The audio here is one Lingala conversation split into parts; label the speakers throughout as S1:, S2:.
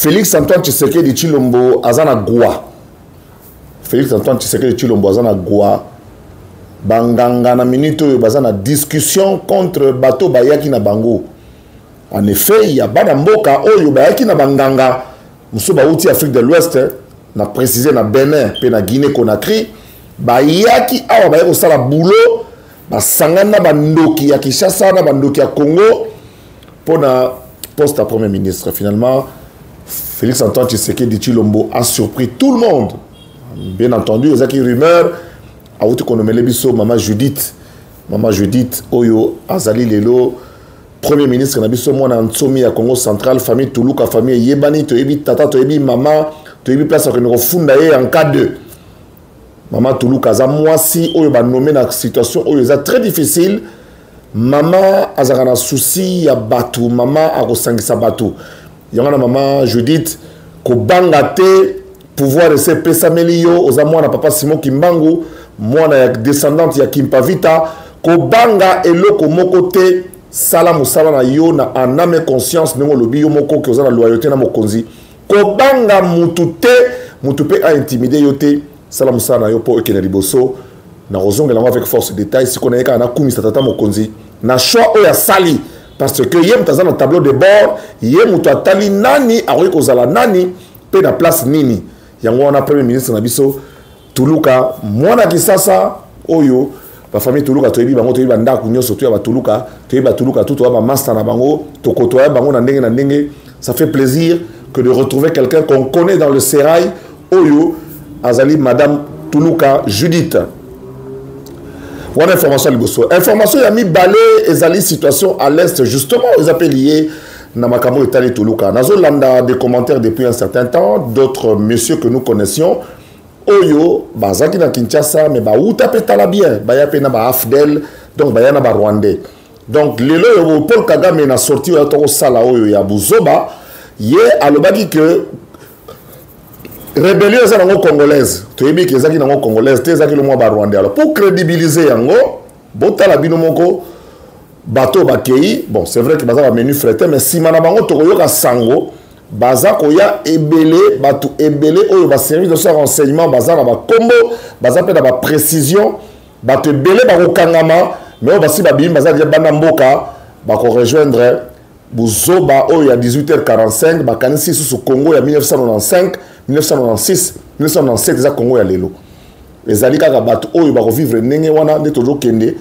S1: Félix Antoine Tshisekedi Tshilombo azana Goua. Félix Antoine Tshisekedi Tshilombo azana Goua. Banganga na minute bazana discussion contre bateau bayaki na bango. En effet, il y a bana mboka oyo bayaki na banganga muso bauti Afrique de l'Ouest na précisé na Bénin pe na Guinée Conakry bayaki awa bayako sala boulot basangana bandoki ya Kinshasa na bandoki ya Congo pour na poste à premier ministre. Finalement, Félix Antoine Tshisekedi Tshilombo a surpris tout le monde. Bien entendu, les qui rumeurs a outi konomele biso Maman Judith oyo azali lelo premier ministre na biso mwana Nsomi ya Congo Central, famille Tuluka, famille Yebani, toyebi tata, toyebi maman, toyebi place à ko funda ye en cas de Maman Tuluka za mwasi oyo ba nommé na situation oyo za très difficile. Maman azaka na souci ya batu, maman akosangisa batu. Yanga na Maman Judith ko banga te pouvoir ese pesa melio oza mwana papa Simon Kimbangu, mwana ya descendante ya Kimpavita ko banga eloko moko te. Sala musala na yo na aname conscience nengo lobi yo moko ke ozana loyauté na mokonzi ko banga mutu pe a intimider yo te. Sala musala na yo po ekena liboso na rozongela avec force détail si qu'on eka na kumisa tata mokonzi na choix oya sali parce que yem tazana tableau de bord yem mutu atali nani akoki kozala nani pe na place nini yango wana premier ministre na biso Tuluka mwana kisasa oyo ba famille Tuluka toyebi bango toyebi ndako nyoso to ya ba Tuluka toyebi ba Tuluka tout to ba master na bango to kotoya bango na ndenge. Ça fait plaisir que de retrouver quelqu'un qu'on connaît dans le sérail oyo azali madame Tuluka Judith. Voilà information liboso. Information ya mi balé ezali situation à l'est justement ils appellent lié na makambo etali Tuluka. Nazo landa des commentaires depuis un certain temps d'autres messieurs que nous connaissions. Oyo bazaki na Kinshasa mais ba uta petala bien ba ya pe na ba afdel donc ba ya na ba rwandais donc lelo yo Paul Kagame na sorti ya to sala oyo ya buzoba ye alobaki que rébellion za nango congolaise toyebi ke ezaki nango congolaise te ezaki le mwa ba rwandais alors pour crédibiliser yango botala bino moko bateau bakei bon c'est vrai que bazaka menu freté mais sima na bango tokoyoka sango baza koya ebele batu ebele oyo ba service de renseignement baza na ba kombo baza pe na ba précision batu ebele ba kokangama mais basi ba bim baza bana mboka ba ko rejoindre buzoba oyo ya 18h45 ba kanisi sous Congo ya 1995 1996 1997 za Congo ya lelo ezali kaka batu oyo ba ko vivre ndenge wana nde tozo kende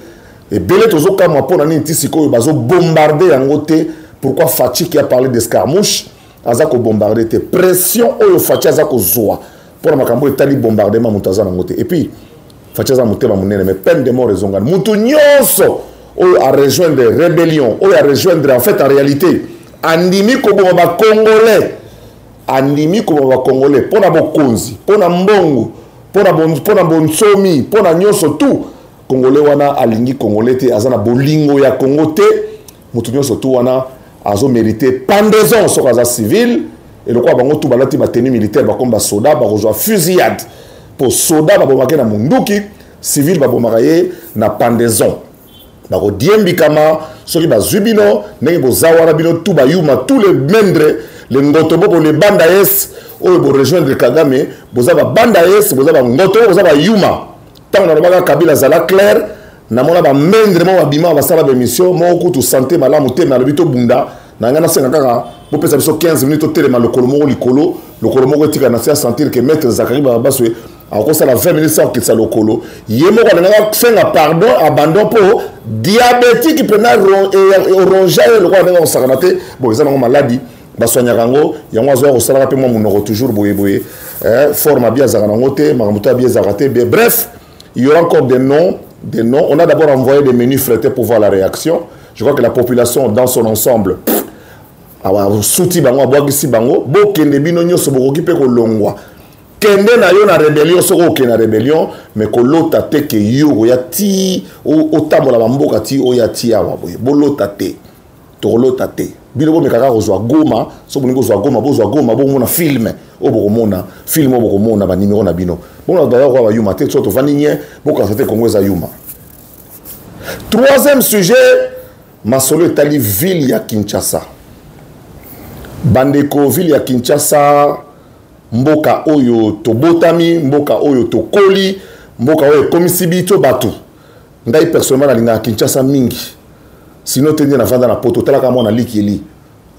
S1: ebele tozo kama pona nini tisiko oyo bazo bombarder yango te. Pourquoi Fachi qui a parlé d'escarmouche azako bombarder te pression oyo Fachi azako zoa pour makambo etali bombardement mutaza na ngote et puis Fachi za mutema munene mais peine de mort ezonga mutu nyonso oyo a rejoindre rébellion oyo a rejoindre en fait en réalité andimi ko bo ba congolais andimi ko ba congolais pona bokonzi pona mbongo pona bonsomi pona nyonso tout congolais wana alingi congolais te azana bolingo ya Congo te mutu nyonso tout wana azo mérité pendaison sur la civile et le quoi bango tout balati ba tenue militaire ba comme ba soda ba rejoindre fusillade pour soda ba bomaka na munduki civil ba bomaka na pendaison ba ko diembi kama soki ba zubino ndenge bozawara bino tout ba yuma tous les mendre les ngotobo pour les banda es o bo rejoindre Kagame boza ba banda es boza ba ngoto boza ba yuma tant na ba Kabila zala clair na mona ba mendre mo babima ba sala ba mission mo kutu santé malamu te na lobito bunda na ngana senga kaka bo pesa biso 15 minutes telema lokolo moko tika na se sentir que maître Zakari ba baswe ako sala 20 minutes sans qu'il sa lokolo yemo ko na senga pardon abandon pour diabétique pena orange le ko na sakanate bon ezana maladie ba sonya kango yango azo ko sala pe mo munoko toujours boye forme bien zakana ngote mamuta bien zakate bref il y aura encore des noms. On a d'abord envoyé des menus frétés pour voir la réaction. Je crois que la population dans son ensemble souti bango abwagisi bango bo kende bino nyoso bokoki pe ko longwa kende na yo na rébellion soko ke na rébellion mais ko lota te ke yo ya ti o tabola bamboka ti o ya ti awa boye bo lota te to lota te bino bo mekaka ko zwa Goma so boningo zwa Goma bo mona film o boko mona film o boko mona ba numéro na bino bon d'ailleurs ko ba yuma te so to vaninye bo ka c'était Congo za yuma. Troisième sujet masolo etali ville ya Kinshasa. bandeko ville ya Kinshasa mboka oyo tobotami mboka oyo tokoli mboka oyo komisibi to bato ngai personnellement nalinga Kinshasa mingi sinon tenir na vanda na poto talaka mona likeli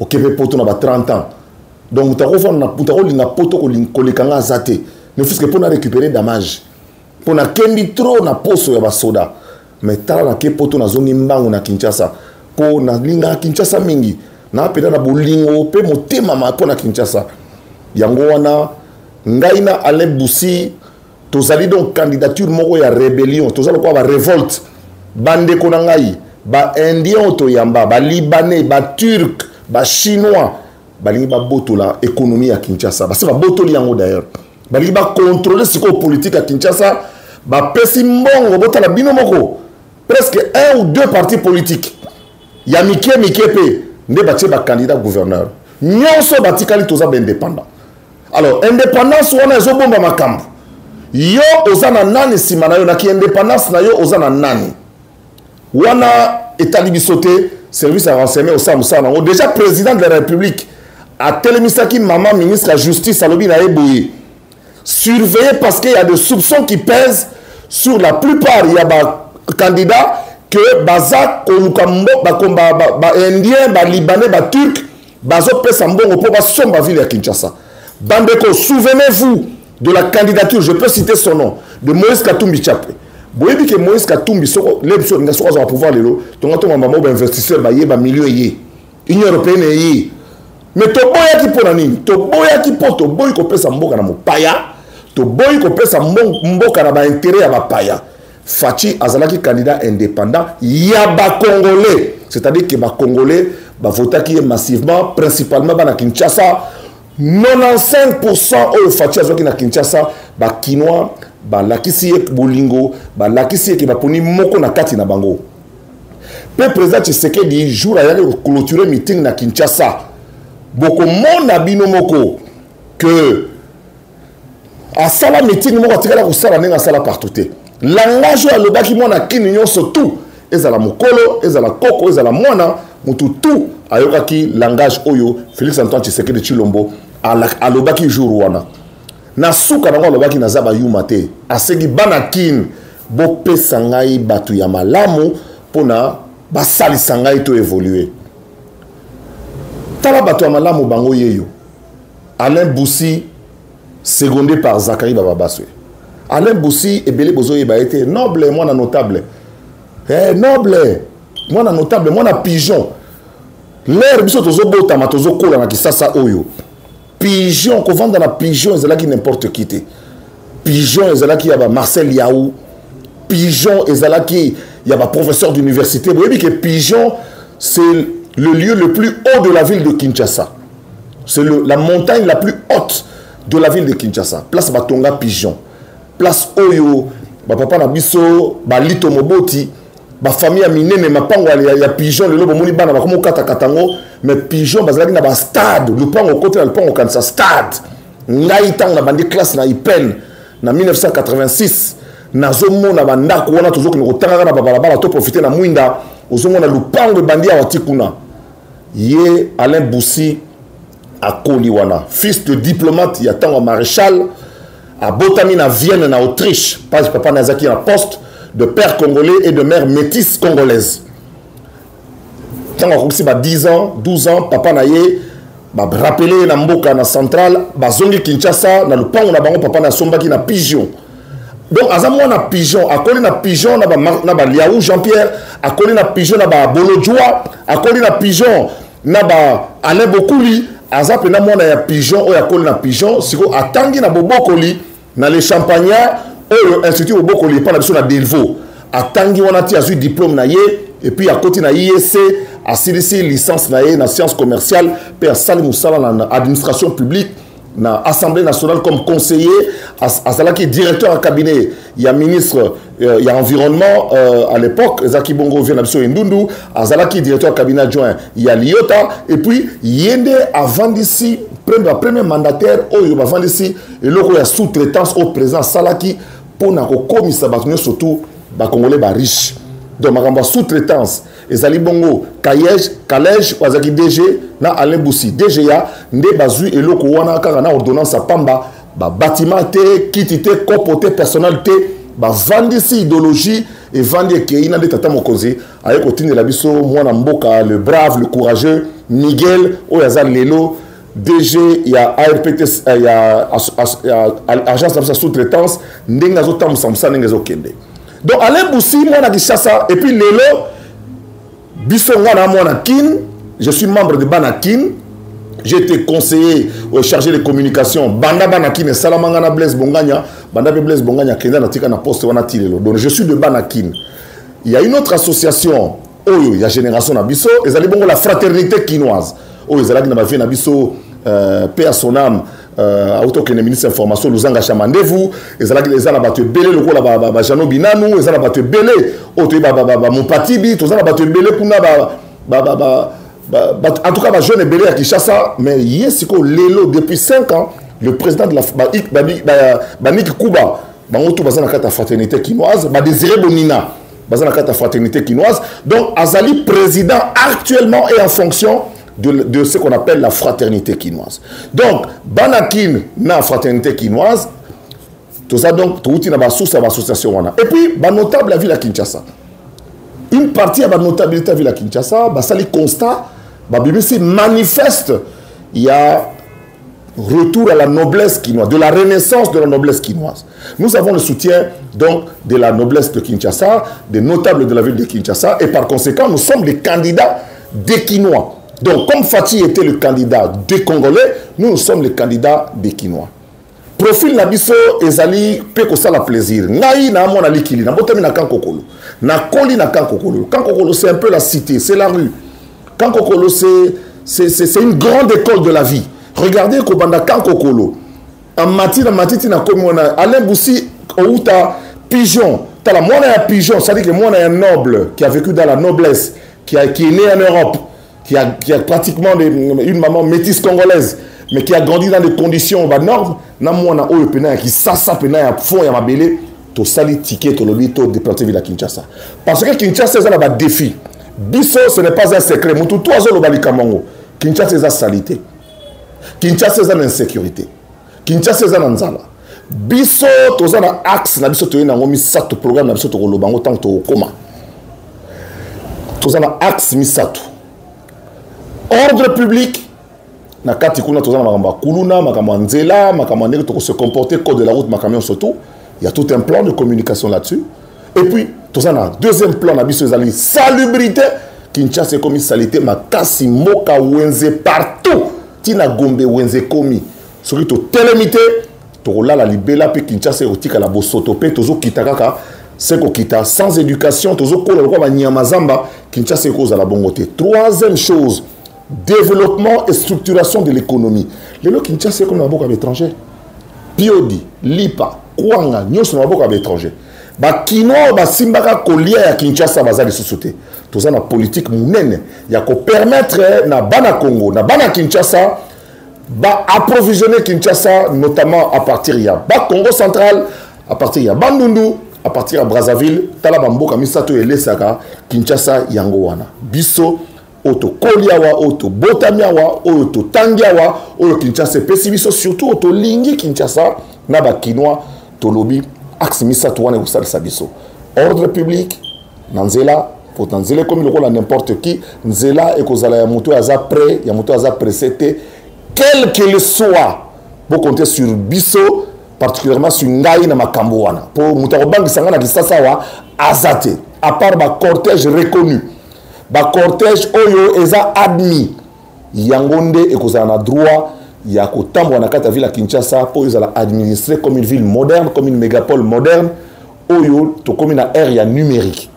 S1: okepe poto na ba 30 ans donc mutako na mutako linga poto kolekanga zate ne fût-ce que pour récupérer damage pour na kendi trop na poso ya basoda mais tala na ke poto na zongi mbangu na Kinshasa pour na linga Kinshasa mingi na pena na bolingo pe motema ma po na Kinshasa yango wana ngai na Alain Boussi tozali donc candidature moko ya rébellion tozali quoi ba révolte bande ko na ngai ba indien to yamba ba libanais ba turc ba chinois balingi ba botola économie ya Kinshasa ba se ba botoli yango d'ailleurs balingi ba contrôler siko politique à Kinshasa ba pesi mbongo botala bino moko presque 1 ou 2 partis politiques ya mike pe nde batie ba candidat gouverneur nyonso batikali toza ba indépendant alors indépendance wana ezo bomba makambo yo ozana nani sima na yo na ki indépendance na yo ozana nani wana etali bisote service à renseignement au Samusana déjà président de la République a télémisaki maman ministre de la justice alobi na eboye surveiller parce qu'il y a des soupçons qui pèsent sur la plupart il y a ba candidats que baza kolukambo ba indien ba libanais ba turc bazo pesa mbongo po ba somba ville ya Kinshasa. Bandeko, souvenez-vous de la candidature, je peux citer son nom, de Moïse Katumbi Tchapé. Vous voyez que Moïse Katumbi, les gens va pouvoir les lots, ton investisseur, ba milieu yé, Union européenne. Mais to boya ki pona nini, to boya ki poto, boy ko pesa mboka na mopaya, to boy ko pesa mboka na ba intérêt ya ba paya. Fachi azalaki candidat indépendant, ya ba congolais, c'est-à-dire que ba congolais ba votaki massivement, principalement ba na Kinshasa. 95% au Fachi azwaki na Kinshasa ba kinois ba lakisi bolingo ba lakisi ki ba poni moko na kati na bango. Pe président Tshisekedi jour a yali clôturer meeting na Kinshasa. Boko mona bino moko que a sala meeting moko tikala ko sala nenga sala partout te. Langage a lobaki mona kini nyonso tout ezala mokolo ezala koko ezala mwana mutu tout ayokaki langage oyo Félix Antoine Tshisekedi Tshilombo alobaki jour wana na suka nango alobaki na zaba yuma te asegi banakin bopesa ngai batu ya malamu pona basalisa ngai to évoluer tala batu ya malamu bango yeyo Alain Boussi secondé par Zakari Bababaswe Alain Boussi ebele bozo yeba été noble mwana notable noble mwana notable mwana pigeon l'air biso tozo bota matozo kola na kisasa oyo pigeon ko vendre la pigeon ezalaki n'importe qui te pigeon ezalaki ya ba Marcel Yaou pigeon ezalaki ya ba professeur d'université vous voyez que pigeon c'est le lieu le plus haut de la ville de Kinshasa c'est la montagne la plus haute de la ville de Kinshasa place Batonga pigeon place oyo ba papa na biso ba Lito Moboti ba famille minene mapango ya pigeon le lobo moni bana ba komo kata katango mais pigeon bazalaki na ba stade le pango côté le pango kanisa stade ngai tang na bandi classe na IPEN na 1986 nazo mona banda ko wana tozo ko tanga na balabala to profiter na mwinda ozo mona lupango bandi ya watikuna ye Alain Boussi akoli wana fils de diplomate ya tango maréchal a botami na Vienne na Autriche pas papa nazaki na poste de père congolais et de mère métisse congolaise. Tant qu'on a 10 ans, 12 ans, papa naye, bah rappelé na mboka na centrale, bah zongi Kinshasa, na le pan on a bango papa na somba qui na pigeon. Donc azamwa na pigeon, a collé na pigeon na ba Liaou Jean-Pierre, a collé na pigeon na ba Bolodjoa, a collé na pigeon na ba Alain Bokouli, azap na mona ya pigeon o ya collé na pigeon, siko atangi na Bobokoli na les champagnats. Oh, institut au Bokoli pas la biso na Delvaux atangi wana ti azu diplôme na ye et puis à côté na IEC a silisi licence na ye na sciences commerciales puis a sali musala na administration publique na Assemblée nationale comme conseiller azalaki directeur à cabinet il y a ministre il y a environnement à l'époque Zaki Bongo vient na biso Ndundu azalaki directeur à cabinet adjoint il y a Liota et puis yende avant d'ici premier mandataire oyo avant d'ici et loko ya sous-traitance au président Salaki pour na ko komisa bato surtout ba congolais ba riche donc ma sous-traitance ezali bongo Kalej wazaki DG na Alain Boussi DGA nde bazui eloko wana kaka na ordonnance pamba ba bâtiment te kiti te copote personnel te ba vandisi idéologie et vandi ke ina de tata mokonzi aye kotine la biso mwana mboka le brave le courageux Miguel Oyaza Lelo DG il y a ARPT il y a agence de sous-traitance ndenga zo tam samsa ndenga zo kende donc Alain Boussi mwana Kinshasa et puis Lelo biso ngana mwana kin je suis membre de Banakin. J'ai été conseiller chargé de communication. Banda Banakin et Salamangana Blaise Bonganya. Banda Blaise Bonganya Kenda Natika na poste wana tilelo. Donc je suis de Banakin. Il y a une autre association. Oh, il y a Génération Nabiso. Ils allaient bon la fraternité quinoise. Oh, ils allaient na Nabiso paix à son âme. Auto que le ministre information Luzanga Chamandevu. Ils allaient les ana battu belé le ko la Jano Binanou. Ils allaient battu belé. Oh, tu mon patibi. Tous allaient battu belé kuna en tout cas, ma jeune est belé à Kinshasa, mais Yesiko Lelo, depuis 5 ans, le président de la Banik Kuba, la fraternité quinoise, Désiré Bonina, la fraternité quinoise. Donc, Azali, président actuellement et en fonction de ce qu'on appelle la fraternité quinoise. Donc, Banakin, na fraternité quinoise, tout ça donc, tout le monde a l'association. Et puis, notable la ville à Kinshasa. Une partie de la notabilité de la ville à Kinshasa, ça les constat. BBC manifeste, il y a retour à la noblesse quinoise, de la renaissance de la noblesse quinoise. Nous avons le soutien donc de la noblesse de Kinshasa, des notables de la ville de Kinshasa, et par conséquent, nous sommes les candidats des Quinois. Donc, comme Fatih était le candidat des Congolais, nous sommes les candidats des Quinois. Profil Nabiso ezali peko sala plaisir. Ngai na mona likili na botami na Kankokolo. Na koli na Kankokolo. Kankokolo c'est un peu la cité, c'est la rue. Kankokolo c'est une grande école de la vie. Regardez Kobanda Kankokolo. En matiti na komi wana Alain Boussi outa pigeon. Tala mona ya pigeon, ça dit que mona ya noble qui a vécu dans la noblesse, qui est né en Europe, qui a pratiquement une maman métisse congolaise. Mais qui a grandi dans des conditions normes, na mwana oyo pena qui sasa pena ya fond ya mabele to sali ticket to lobi to déplanter ville à Kinshasa. Parce que Kinshasa c'est un défi. Biso ce n'est pas un secret. Mutu to azo lo balika mango. Kinshasa c'est salité. Kinshasa c'est insécurité. Kinshasa c'est nzala. Biso to za na axe na biso to yena ngomi sato programme na biso to lo bango tant to koma. To za na axe misato. Ordre public. Na kati kuna tozana makamba kuluna makamba nzela makamba ndenge to se comporter code de la route makamion surtout il y a tout un plan de communication là-dessus et puis tozana deuxième plan na biso ezali salubrité Kinshasa comme salité makasi moka wenze partout tina gombe wenze komi soki to telemité to la libela pe Kinshasa otika la bosoto pe tozo kitakaka c'est ko kita sans éducation tozo kola ko ba nyamazamba Kinshasa ko za la bongote. Troisième chose, développement et structuration de l'économie. Les lots Kinshasa c'est comme la boca étranger. Piodi, Lipa, Kwanga, nous sommes la boca étranger. Ba kino ba simbaka kolia ya Kinshasa bazali société. Tout ça na politique munene ya ko permettre na bana Congo, na bana Kinshasa ba approvisionner Kinshasa notamment à partir ya ba Congo central, à partir ya Bandundu, à partir ya Brazzaville, tala bamboka misato elesaka Kinshasa yango wana. Biso Oto Koliawa, Oto Botamiawa, Oto Tangiawa, Oto Kinshasa, Pessibiso, surtout Oto Lingi Kinshasa, Naba Kinois, Tolobi, Aximisa Touane ou Sabiso. Ordre public, Nanzela, pour Nanzela comme le rôle à n'importe qui, Nzela et Kozala Yamuto Aza prêt, Yamuto Aza précédé, quel qu'il soit, pour compter sur Bisso, particulièrement sur Ngaï na Makambouana. Pour Moutarobangi Sangana Kisasawa, Azate, à part ma cortège reconnu. Ba cortège oyo eza admis yangonde ekozana droit ya kotambo na kata ville à Kinshasa pour ezala administré comme une ville moderne, comme une mégapole moderne oyo to comme na ère ya numérique.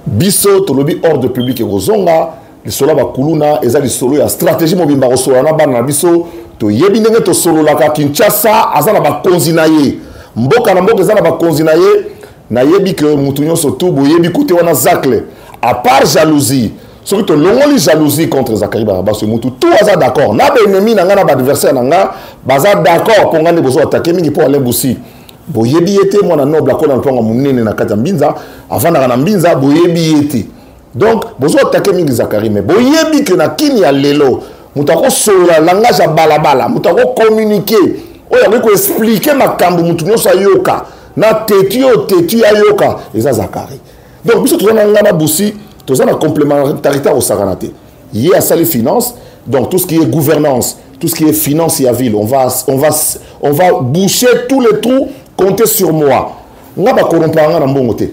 S1: Biso to lobi ordre public ekozonga lisolo ba kuluna eza lisolo ya stratégie mobimba kosola na bana biso to yebi ndenge to solo la Kinshasa azana ba konzinaye mboka na mboka ezana ba konzinaye na yebi que mutunyo soto bo yebi côté wana zakle. À part jalousie, ce que l'on jalousie contre Zakari Barabasso, tout est d'accord. N'a pas ennemi, n'a pas adversaire, n'a pas d'accord pour gagner besoin attaquer, mais pour aller boussi. boyebi ete mwana noble akola mponga munene na kati ya mbinza avanda na mbinza boyebi ete donc bozo attaquer mingi Zakari mais boyebi que na kini ya lelo mutako sola langage ya balabala mutako communiquer oya ko expliquer makambo mutu nyosa yoka na tetu yoka eza Zakari donc biso tozana ngana busi tozana complémentarité au saranate yé à sali finance donc tout ce qui est gouvernance tout ce qui est finance et à ville on va boucher tous les trous comptez sur moi nga ba corrompanga na mbongo te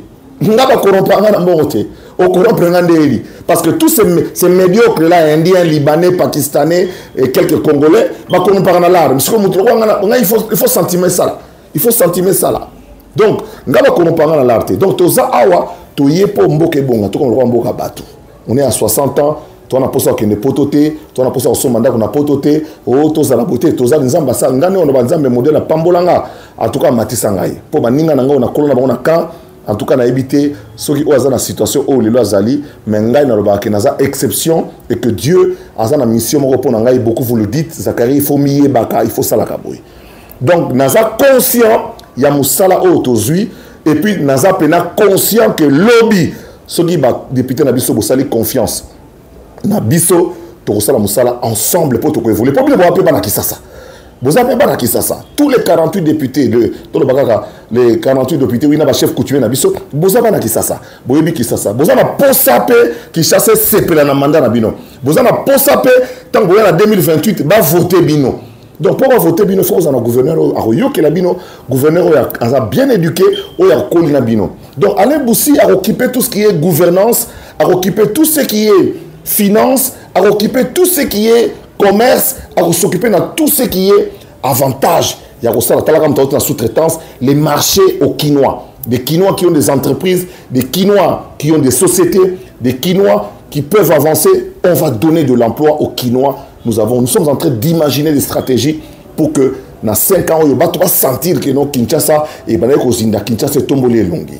S1: nga ba corrompanga na mbongo te au corrompre ngandeli parce que tous ces médiocres là indiens libanais pakistanais et quelques congolais ba corrompanga na l'art parce que nga il faut sentiment ça là donc nga ba corrompanga na l'art donc toza awa to yepo mboke bonga to ko mboka bato on est à 60 ans toi na posa ke ne pototé toi na posa au mandat qu'on a pototé o to za la beauté to za nzamba sa ngane on ba nzambe modèle pambolanga en tout cas matisa ngai po baninga na ngo na kolona ba na kan en tout cas na éviter ceux qui ont na situation où lelo azali mais ngai na loba ke naza exception et que Dieu a na mission moko po na ngai beaucoup vous le dites Zakari il faut mier baka il faut sala kaboy donc naza conscient ya musala o tozui et puis naza pena conscient que lobby ceux qui ba député na biso bosali confiance na biso tokosala musala ensemble pour to évoluer pour bien voir pe bana kisasa vous avez pas ça tous les 48 députés de dans le bagaka les 48 députés oui na ba chef coutumier na biso vous avez pas ça boyebi kisasa vous avez posape qui chasser sepela na mandat na bino vous avez posape tant que en 2028 va voter bino donc pour voter bino faut qu'on a gouverneur a que la bino gouverneur a bien éduqué ou a collé na bino donc Alain Boussi a occupé tout ce qui est gouvernance a occupé tout ce qui est finance a occupé tout ce qui est commerce à s'occuper de tout ce qui est avantage. Il y a aussi la sous-traitance, les marchés aux Quinois. Des Quinois qui ont des entreprises, des Quinois qui ont des sociétés, des Quinois qui peuvent avancer. On va donner de l'emploi aux Quinois. Nous sommes en train d'imaginer des stratégies pour que dans 5 ans, on va sentir que nos Kinshasa et Kinshasa est tombé longue.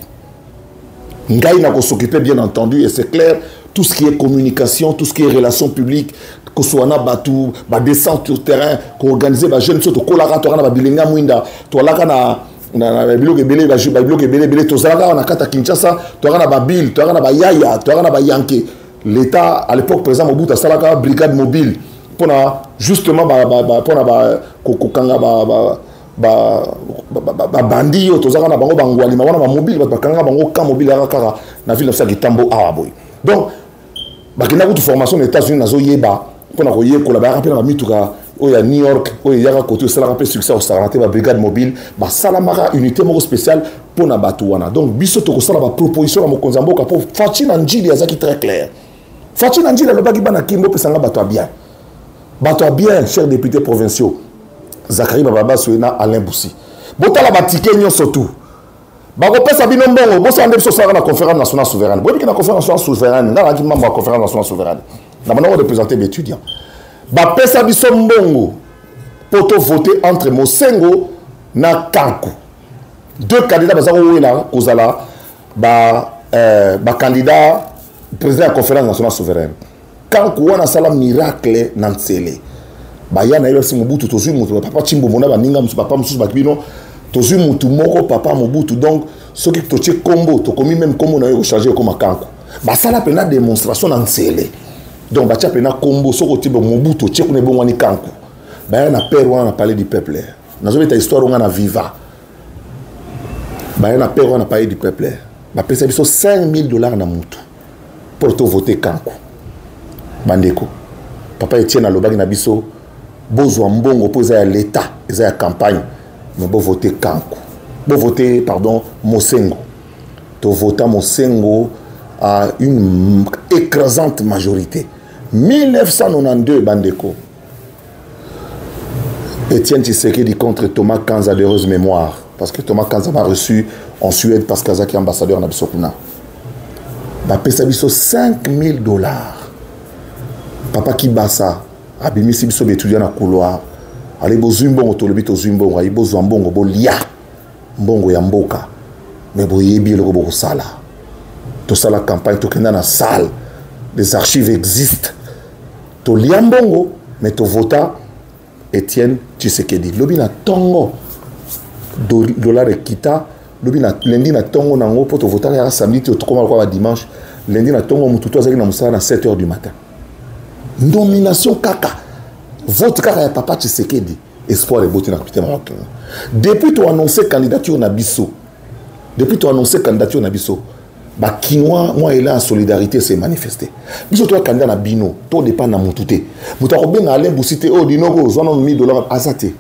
S1: Ngaï n'a qu'à s'occuper bien entendu et c'est clair. Tout ce qui est communication, tout ce qui est relations publiques, que soit na batou, ba descente sur terrain, qu'on organise ba jeunes surtout kolara to na ba bilinga mwinda, to laka na biloko ebele ba biloko ebele to zalaka na kata Kinshasa, to na ba bil, to na ba yaya, to na ba yanké. L'État à l'époque président Mobutu salaka brigade mobile pour justement pour na kokanga bandi to zalaka na bango bangwali ma wana ba mobile ba kanga bango ka mobile kaka na ville de Kitambo awaboy. Donc bakina kutu formation aux États-Unis nazo yeba pona ko yekola ba rappela ba mituka oya New York oya yaka côté sala rappel succès au Saranaté ba brigade mobile ba salamara unité moko spéciale pona batu wana donc biso to ko sala ba proposition na mokonza mboka pour Fatina Njili azaki très clair Fatina Njili lo baki bana kimbo pesanga batu bien chers députés provinciaux Zakari Baba Souena Alain Boussi botala ba ticket nyonso tout bako pesa bino mbongo bosa ande biso sala na conférence nationale souveraine boyebi que na conférence nationale souveraine nga ki membre ya conférence nationale souveraine na bana représenter les étudiants ba pesa biso mbongo poto voter entre Mosengo na Kanku deux candidats bazako wela kozala ba candidat président de la conférence nationale souveraine Kanku wana sala miracle na Ntsele ba yana yo si Mobutu tozui mutu papa Chimbo mona ba ninga musu papa musu bakibino tozu mutu moko papa Mobutu donc ce qui toche combo to komi même comme on a changer comme Kanku ba sala pena démonstration na Ntsele donc ba tia pena combo soko tibo Mobutu che ko ne bon wani Kanku ba na père wana parler du peuple nazo beta histoire wana viva ba na père wana parler du peuple ba pesa biso $5,000 na mutu pour to voter Kanku bandeko papa Etienne alobaki na biso bozwa mbongo po za l'état za campagne mais bon voter Kanku bon voter pardon Mosengo to voter Mosengo à une écrasante majorité 1992 bandeko Etienne Tshisekedi contre Thomas Kanza d'heureuse mémoire parce que Thomas Kanza m'a reçu en Suède parce que Kazaki ambassadeur na Bisokuna ba pesa biso $5,000 papa Kibasa abimisi biso étudiant na couloir allez bozwi mbongo tolobi tozwi mbongo ayi bozwa mbongo bolia mbongo ya mboka mais boyebi eloko bokosala tosala campagne tokenda na salle les archives existent tolia mbongo mais tovota Etienne Tshisekedi lobi na tongo dollar ekita lobi na lundi na tongo nango poto voter ya samedi to koma kwa dimanche lundi na tongo mututo azaki na musala na 7h du matin nomination kaka vote kaka ya papa Tshisekedi espoir eboti na capitaine marocain depuis to annoncer candidature na biso ba Kinois moi il a en solidarité s'est manifesté biso to candidat na bino to dépend na mutute muta ko benga ale busite o dinoko zona $1000 azate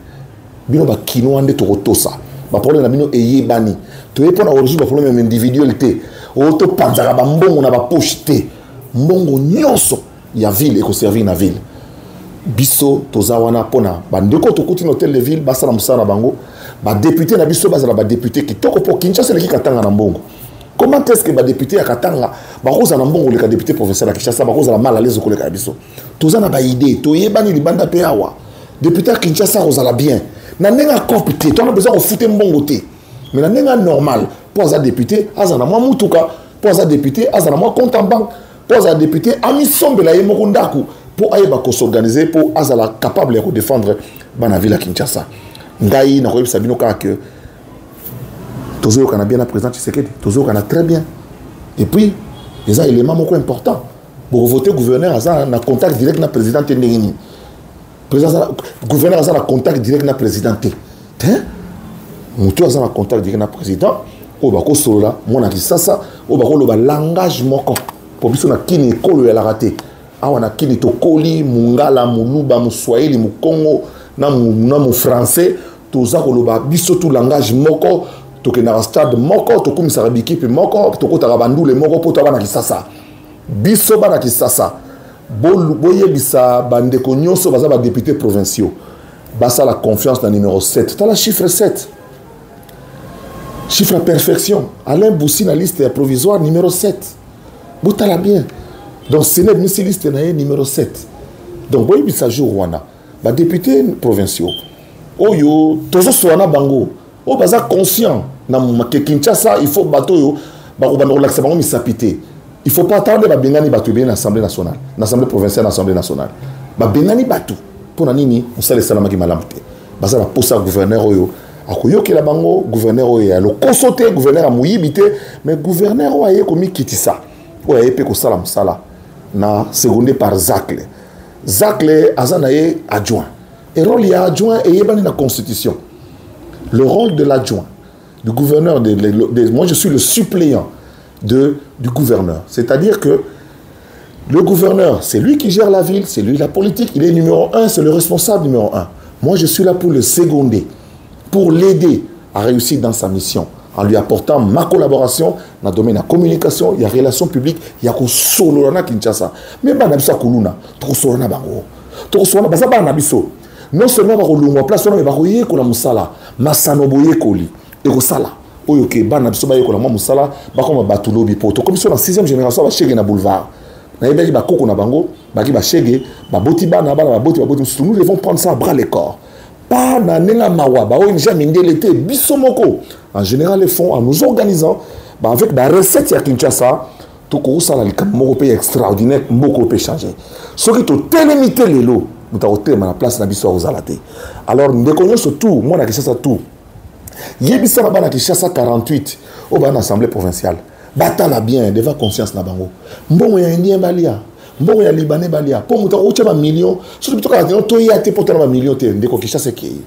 S1: bino ba Kinois nde to kotosa ba problème na bino eyebani to yepo na origine ba problème individualité o to panzaka ba mbongo na ba poche te mbongo nyonso ya ville et ko servir na ville biso tozawana pona bandeko to kuti hôtel de ville basa na musana bango ba député na biso basa na ba député ki toko po Kinshasa leki katanga na mbongo. Comment est-ce que les députés à Katanga, baroza na mbongo les députés provinciaux à Kinshasa, baroza la mal à l'aise au collègue Abisso. Tous en a pas idée, to yebani libanda peawa. Député à Kinshasa roza bien. Na nenga compété, tu as besoin de foutre mbongo té. Mais na nenga normal, pour un député, azana moi mutuka, pour un député, azana moi compte en banque, pour un député, ami sombe la yemokundaku, pour aïe bako s'organiser, pour azala capable de défendre bana ville à Kinshasa. Ngai na koyebi sabino ka que Tozo qu'on a bien la présidente Tshisekedi, Tozo qu'on a très bien. Et puis, il y a un élément important. Pour voter gouverneur, il y a un contact direct avec la présidente. Gouverneur a un contact direct avec la présidente. Moutou a un contact direct avec la présidente. Au bako solo mon akisasa, au bako le langage moko. Pour biso na kini kolo ya la raté. Awa na kini to koli, mungala, muluba, muswahili, mukongo, na mu français, toza ko le biso tout langage moko. Toke na stade moko to kumisa bikipe moko to ko tarabandu le moko poto bana kisasa biso bana kisasa boye bisa bandeko nyonso baza ba députés provinciaux basa la confiance dans numéro 7 t'as la chiffre 7 chiffre à perfection Alain Boussi na liste provisoire numéro 7 botala bien donc c'est une liste na numéro 7 donc boye bisa jour wana ba députés provinciaux oyo tozo soana bango o baza conscient na Kinshasa il faut bato yo ba ko bana relaxer bango misapité il faut pas attendre ba bengani bato bien l'Assemblée nationale l'Assemblée provinciale l'Assemblée nationale ba bengani bato pour nini musale salama ki malamte baza ba posa gouverneur oyo akoyoki la bango gouverneur oyo ya lo consulter gouverneur a muyibité mais gouverneur oyo ko mi kitisa oyo yepe ko sala musala na secondé par Zacle azana ye adjoint et rôle ya adjoint et yebani na constitution. Le rôle de l'adjoint, du gouverneur, moi je suis le suppléant du gouverneur. C'est-à-dire que le gouverneur, c'est lui qui gère la ville, c'est lui la politique, il est numéro 1, c'est le responsable numéro 1. Moi je suis là pour le seconder, pour l'aider à réussir dans sa mission, en lui apportant ma collaboration dans le domaine de la communication, il y a relations publiques, il y a solo na Kinshasa. Mais pas n'abisa kuluna, trop solo na bango, trop solo na basa ba nabiso. Non seulement ba kolungwa place on ba koyé ko la musala, masano boye koli et ko sala. Oyo ke ba nabiso ba ko la musala, ba ko ba tulobi poto. Comme sur la 6e génération ba chege na boulevard. Na yebeki ba koko na bango, ba ki ba chege, ba boti ba na ba boti. Nous devons prendre ça à bras le corps. Pas na nenga mawa, ba ONG mindelete bisomoko. En général les fonds en nous organisant bah avec la recette ya Kinshasa, to ko sala li kam moko pays extraordinaire, moko peut changer. Ce qui to télémité les lots. Nous avons la place na biso ozalate. Alors nous connaissons surtout moi na Kinshasa tout. Yebisa ba na Kinshasa 48 au ban assemblée provinciale. Batala bien devant conscience na bango. Mbongo ya indien balia, mbongo ya libanais balia. Pour muta ocha ba million, surtout to ka to yate pour ba million te ndeko Kinshasa ki.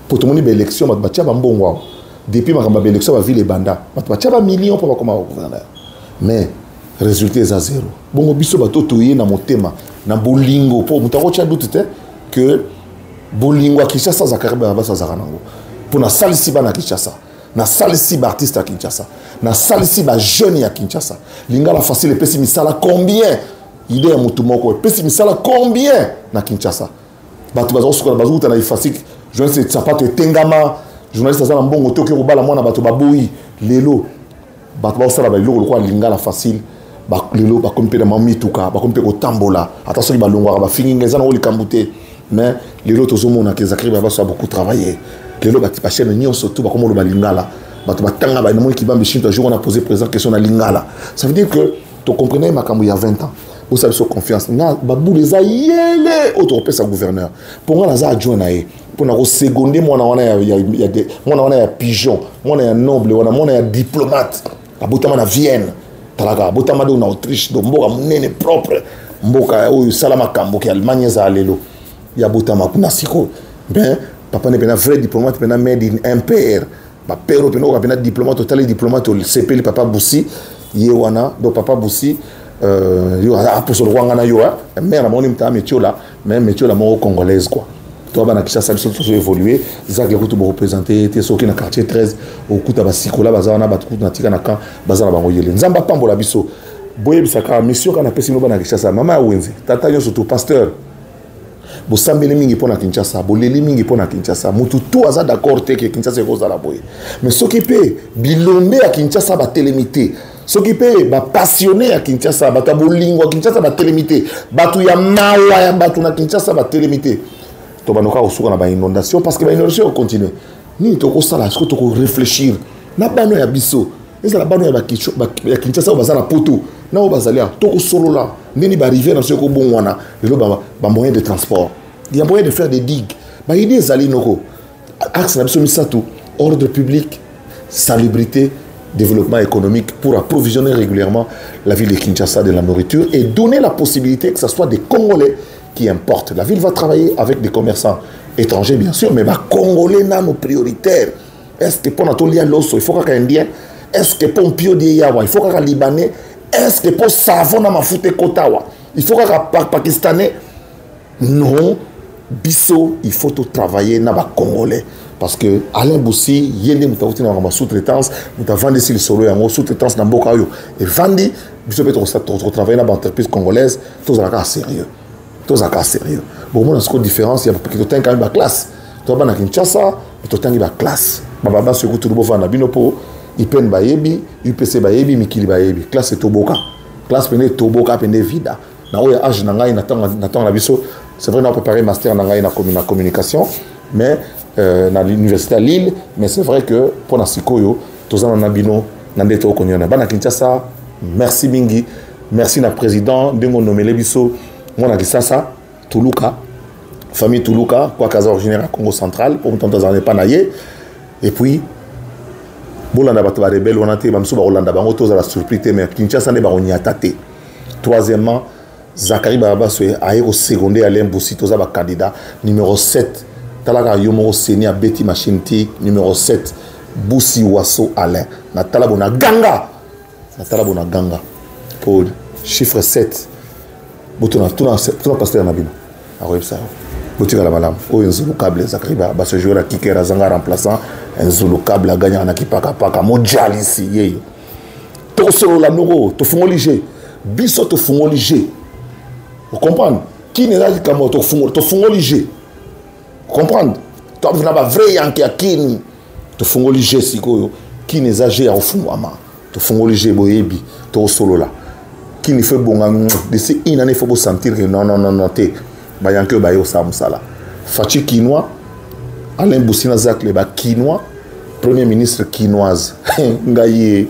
S1: Pour tout monde ba élection ba tia ba mbongo. Depuis ma ba élection ba ville banda, ba tia ba million pour ba koma gouverneur. Mais résultat est à zéro. Bongo biso bato toye na motema. Na bolingo pour mutarocha doute que bolingo à Kinshasa zakareba basa zaranango pour na salisi ba na Kinshasa na salisi ba artiste à Kinshasa na salisi ba jeune à Kinshasa lingala facile pesimi sala combien idée ya mutumoko pesimi sala combien na Kinshasa batu bazo suka bazuta na ifasik journaliste sapato tengama journaliste za mbongo toke robala mwana batu baboyi lelo batu ba sala ba lelo ko lingala facile ba lelo ba kompe na mamituka ba kompe ko tambola attention ba longwa ba fingi ngeza na oli kambute mais lelo tozomona ke zakri ba so beaucoup travailler lelo ba tipa chaîne nyon surtout ba komo lo ba lingala ba to ba tanga ba mo ki ba mbishinto jour on a posé présent question na lingala ça veut dire que tu comprenais makambo il y a 20 ans vous savez sur confiance na baboule eza yele autre pesa gouverneur pour nga naza adjoint na ye pour na ko seconder mwana wana ya mwana wana ya pigeon mwana ya noble wana mwana ya diplomate abotama na Vienne talaka abotama do na Autriche do mboka munene propre mboka oyo sala makambo ki Allemagne za lelo ya botama kuna siko ben papa ne pena vrai diplomate pena made in MPR ba pero pena ko pena diplomate total diplomate au CPL papa Boussi ye wana do papa Boussi yo a pour sur rwanga na yo mais na moni mta métier là mais métier là mo congolaise quoi toi bana Kinshasa biso to évoluer zak le kutu bo représenter te soki na quartier 13 au kuta ba sikola bazana ba kutu na tika na kan bazana bango yele nzamba pambola biso boye bisaka mission kana pesi no bana Kinshasa mama wenze tata yo surtout pasteur bo sambele mingi pona Kinshasa bo leli mingi pona Kinshasa mutu to aza d'accord te que Kinshasa ko za la boye mais soki pe bilombe à Kinshasa ba télémité soki pe ba passionné à Kinshasa ba tabolingo à Kinshasa ba télémité batu ya mawa ya batu na Kinshasa ba télémité to banoka osuka na ba inondation parce que ba inondation continue ni to ko sala est-ce que to ko réfléchir na bano ya biso eza la bano ya Kinshasa ba za na poto na o bazalia to ko solo là nini ba rivière na so ko bon wana lelo ba moyen de transport il y a moyen de faire des digues ba idée zali noko axe na biso misato ordre public salubrité développement économique pour approvisionner régulièrement la ville de Kinshasa de la nourriture et donner la possibilité que ce soit des Congolais qui importent. La ville va travailler avec des commerçants étrangers, bien sûr, mais les Congolais n'ont nos prioritaires. Est-ce que pour notre lien l'osso, il faut qu'un Indien? Est-ce que pour un pio de Yawa, il faut qu'un Libanais? Est-ce que pour savon dans ma foute Kotawa, il faut qu'un Pakistanais? Non, biso, il faut tout travailler dans les Congolais. Parce que Alain Boussi, il y a une sous-traitance, nous avons vendu le solo, une sous-traitance dans Bokayo. Et vendu, nous avons travaillé dans l'entreprise congolaise, tout ça sérieux. Tout ça sérieux. Bon, moi, dans différence, il y a quand même la classe. Tu vas à Kinshasa, tu as la classe. Baba, ce que tu vas faire, Binopo, Ipen Bayebi, UPC Bayebi, Mikili Bayebi. Classe c'est Toboka. Classe pene Toboka, pene Vida. Na oya âge nangai n'attend la biso. C'est vrai, on a préparé master nangai na communication, mais dans l'université à Lille, mais c'est vrai que pour la Sikoyo, tous en abino, n'andeto konyona. Bana Kinshasa, merci Mingi, merci na président, dengo nommé Lebiso, mon Kinshasa, Toulouka, famille Toulouka, quoi qu'à originaire à Congo central, pour m'entendre dans les panaillés, et puis bolanda bato ba rebelle on a été bamso ba Hollanda bango tous à la surprise mais Kinshasa ne ba on y attaqué. Troisièmement, Zakari Babaso a au secondaire Alain Boussi tous ba candidat numéro 7. Talaka Yomo Seni a Betty Machinti numéro 7 Boussi Wasso Alain na talabona ganga pour chiffre 7 botona tout pasteur na bino a websa botika la malam o Nzulu câble Zakari ba se jouer la Kikera Zanga remplaçant Nzulu câble a gagné na kipaka paka mondial ici yeyo to solo la noro to fongolije biso to fongolije vous comprenez qui n'est là comme to fongolije comprendre tu as un vrai yanki à qui te font oliger sikoyo qui n'est âgé au fond ama te font oliger boyebi to solo là qui ne fait bon de ces une année faut sentir que non te ba yanki ba yo samsala Fachi Kinois Alain Boussina Zak le ba Kinois premier ministre kinoise ngaye